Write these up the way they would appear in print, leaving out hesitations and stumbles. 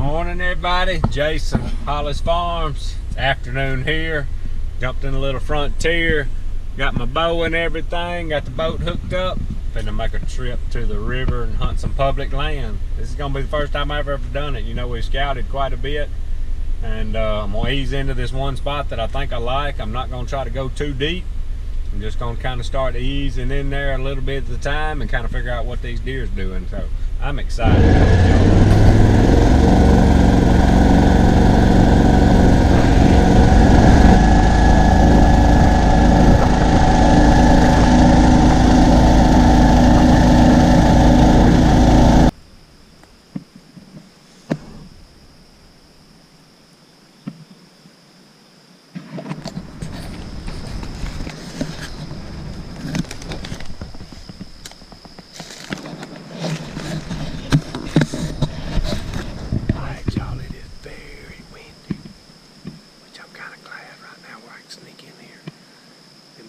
Morning everybody, Jason, Hollis Farms. It's afternoon here. Jumped in a little Frontier. Got my bow and everything, got the boat hooked up. Finna make a trip to the river and hunt some public land. This is gonna be the first time I've ever done it. You know, we've scouted quite a bit. And I'm gonna ease into this one spot that I think I like. I'm not gonna try to go too deep. I'm just gonna kind of start easing in there a little bit at a time and kind of figure out what these deer's doing. So I'm excited.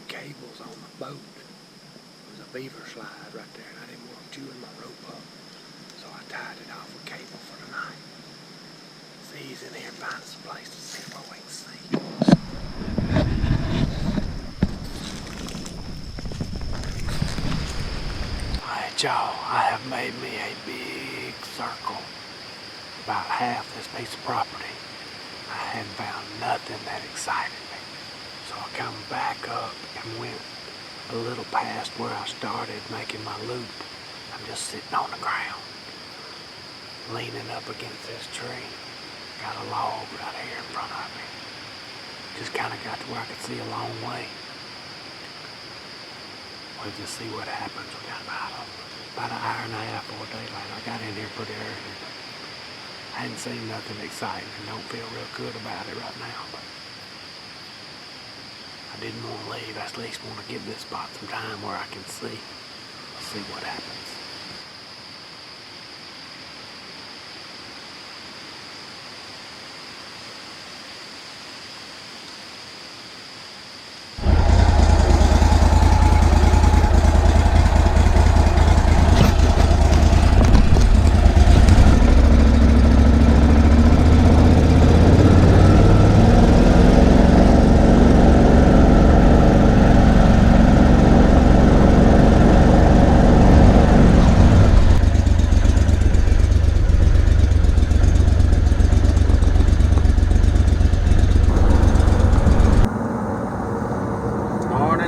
Cables on the boat. There's a beaver slide right there, and I didn't want to chew my rope up, so I tied it off with cable for the night. Let's ease in here and find some place to sit where we can see. Alright y'all, I have made me a big circle, about half this piece of property. I hadn't found nothing that excited me. So I come back up and went a little past where I started making my loop. I'm just sitting on the ground, leaning up against this tree. Got a log right here in front of me. Just kind of got to where I could see a long way. We'll just see what happens. We got about an hour and a half before daylight. I got in here pretty early. I hadn't seen nothing exciting and don't feel real good about it right now. But I didn't want to leave. I at least want to give this spot some time where I can see what happens.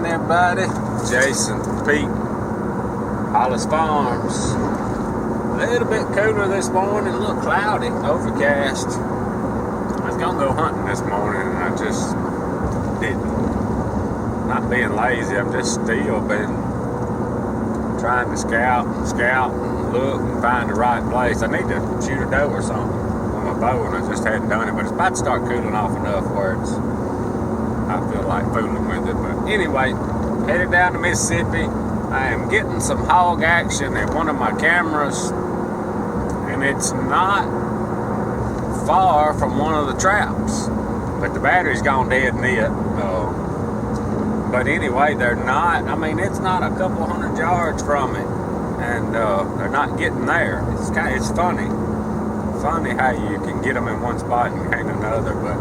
Everybody, Jason, Pete, Hollis Farms. A little bit cooler this morning, a little cloudy, overcast. I was gonna go hunting this morning and I just didn't. Not being lazy, I've just still been trying to scout and look and find the right place. I need to shoot a doe or something with my bow and I just hadn't done it, but it's about to start cooling off enough where I feel like fooling with it. But anyway, headed down to Mississippi. I am getting some hog action at one of my cameras, and it's not far from one of the traps, but the battery's gone dead in it. But anyway, they're not, I mean, it's not a couple hundred yards from it, and they're not getting there. It's funny how you can get them in one spot and can't another. But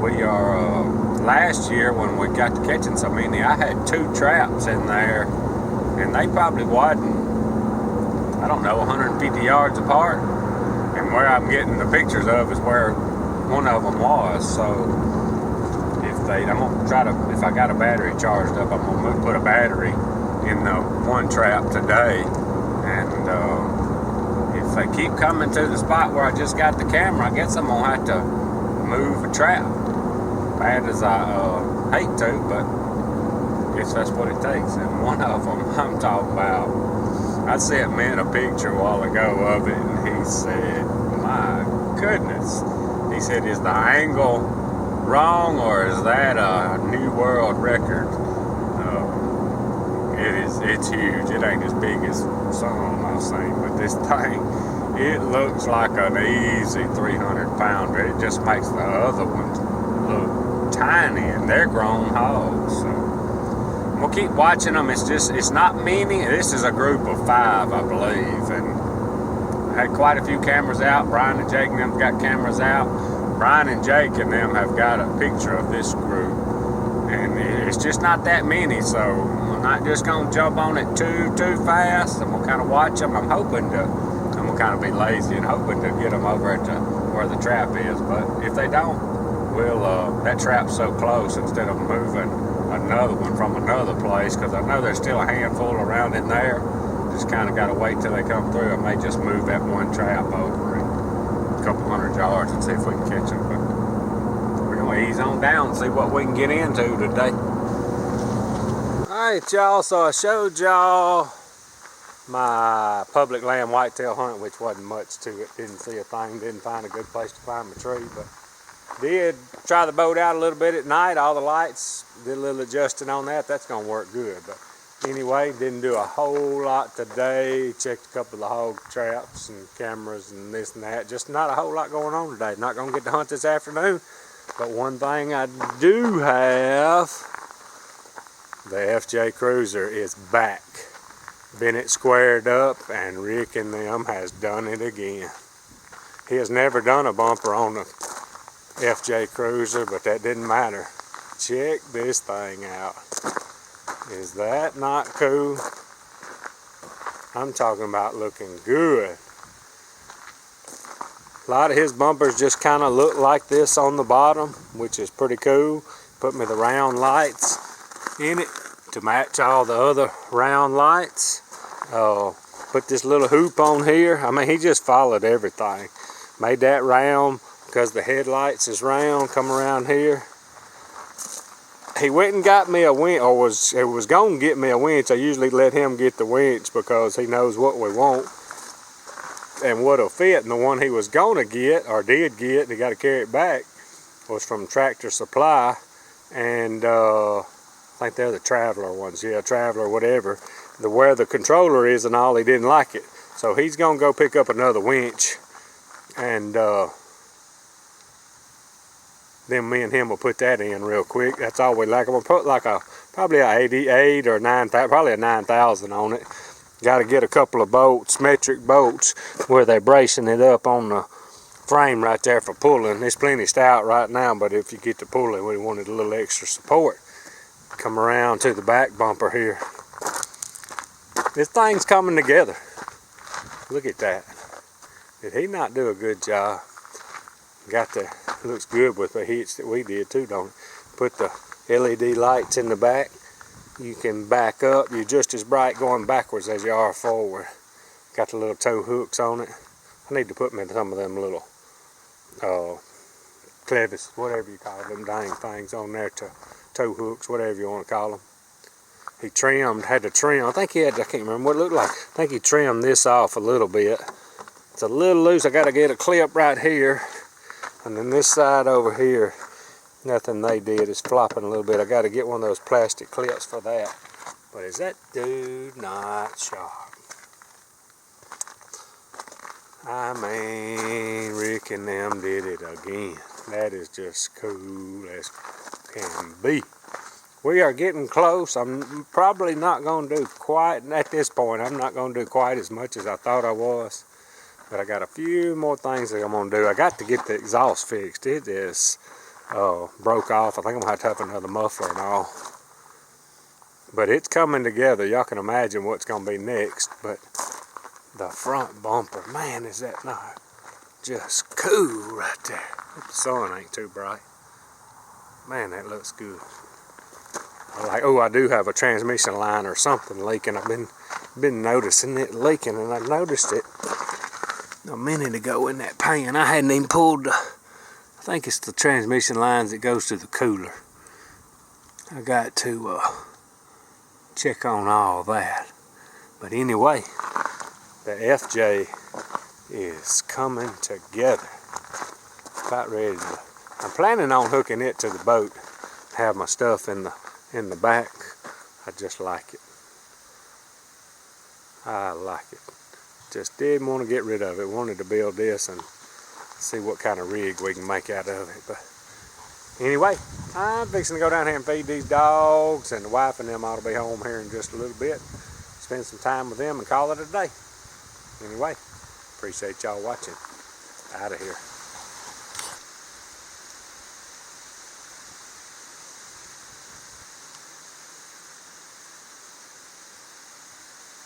we are last year when we got to catching so many, I had 2 traps in there, and they probably wasn't, I don't know, 150 yards apart. And where I'm getting the pictures of is where one of them was. So I'm gonna try to, if I got a battery charged up, I'm gonna put a battery in the one trap today. And if they keep coming to the spot where I just got the camera, I guess I'm gonna have to move a trap. Bad as I hate to, but I guess that's what it takes. And one of them I'm talking about, I sent me a picture a while ago of it, and he said, my goodness. He said, is the angle wrong, or is that a new world record? It's huge. It ain't as big as some I've seen, but this thing, it looks like an easy 300 pounder. It just makes the other ones look tiny, and they're grown hogs. So we'll keep watching them. It's not many. This is a group of 5, I believe, and had quite a few cameras out. Brian and Jake and them got cameras out. Brian and Jake and them have got a picture of this group, and it's just not that many, so I'm not just gonna jump on it too fast. I'm gonna kind of watch them. I'm gonna kind of be lazy and hoping to get them over at where the trap is, but if they don't, that trap's so close, instead of moving another one from another place, because I know there's still a handful around in there, just kind of got to wait till they come through. I may just move that one trap over a couple hundred yards and see if we can catch them, but we're going to ease on down and see what we can get into today. Alright y'all, so I showed y'all my public land whitetail hunt, which wasn't much to it. Didn't see a thing, didn't find a good place to find my tree, but did try the boat out a little bit at night. All the lights, did a little adjusting on that. That's gonna work good. But anyway, didn't do a whole lot today. Checked a couple of the hog traps and cameras and this and that. Just not a whole lot going on today. Not gonna get to hunt this afternoon. But one thing I do have, the FJ Cruiser is back. Bennett squared up, and Rick and them has done it again. He has never done a bumper on the FJ Cruiser, but that didn't matter. Check this thing out. Is that not cool? I'm talking about looking good. A lot of his bumpers just kind of look like this on the bottom, which is pretty cool. Put me the round lights in it to match all the other round lights. Put this little hoop on here. I mean, he just followed everything. Made that round because the headlights is round. Come around here. He went and got me a winch, or was going to get me a winch. I usually let him get the winch because he knows what we want and what'll fit. And the one he was going to get, or did get, and he got to carry it back, was from Tractor Supply. And I think they're the Traveler ones. Yeah, Traveler, whatever. Where the controller is and all, he didn't like it. So he's going to go pick up another winch. And then me and him will put that in real quick. That's all we like. I'm going to put like probably a 88 or 9,000, probably a 9,000 on it. Got to get a couple of bolts, metric bolts, where they're bracing it up on the frame right there for pulling. It's plenty stout right now, but if you get to pulling, we wanted a little extra support. Come around to the back bumper here. This thing's coming together. Look at that. Did he not do a good job? Got the, looks good with the hitch that we did too, don't it? Put the LED lights in the back. You can back up. You're just as bright going backwards as you are forward. Got the little tow hooks on it. I need to put me some of them little clevis, whatever you call them, dang things on there, to tow hooks, whatever you want to call them. He had to trim. I think he had, I can't remember what it looked like. I think he trimmed this off a little bit. It's a little loose. I got to get a clip right here. And then this side over here, nothing they did is flopping a little bit. I got to get one of those plastic clips for that. But is that dude not sharp? I mean, Rick and them did it again. That is just cool as can be. We are getting close. I'm probably not going to do quite, at this point, I'm not going to do quite as much as I thought I was. But I got a few more things that I'm going to do. I got to get the exhaust fixed. It is broke off. I think I'm going to have to have another muffler and all. But it's coming together. Y'all can imagine what's going to be next. But the front bumper, man, is that not just cool right there. Hope the sun ain't too bright. Man, that looks good. I do have a transmission line or something leaking. I've been noticing it leaking, and I noticed it a minute ago in that pan. I hadn't even pulled I think it's the transmission lines that goes to the cooler. I got to check on all that. But anyway, the FJ is coming together. About ready to, I'm planning on hooking it to the boat, have my stuff in the back. I just like it. I like it. Just didn't want to get rid of it. Wanted to build this and see what kind of rig we can make out of it. But anyway, I'm fixing to go down here and feed these dogs, and the wife and them ought to be home here in just a little bit. Spend some time with them and call it a day. Anyway, Appreciate y'all watching. Out of here.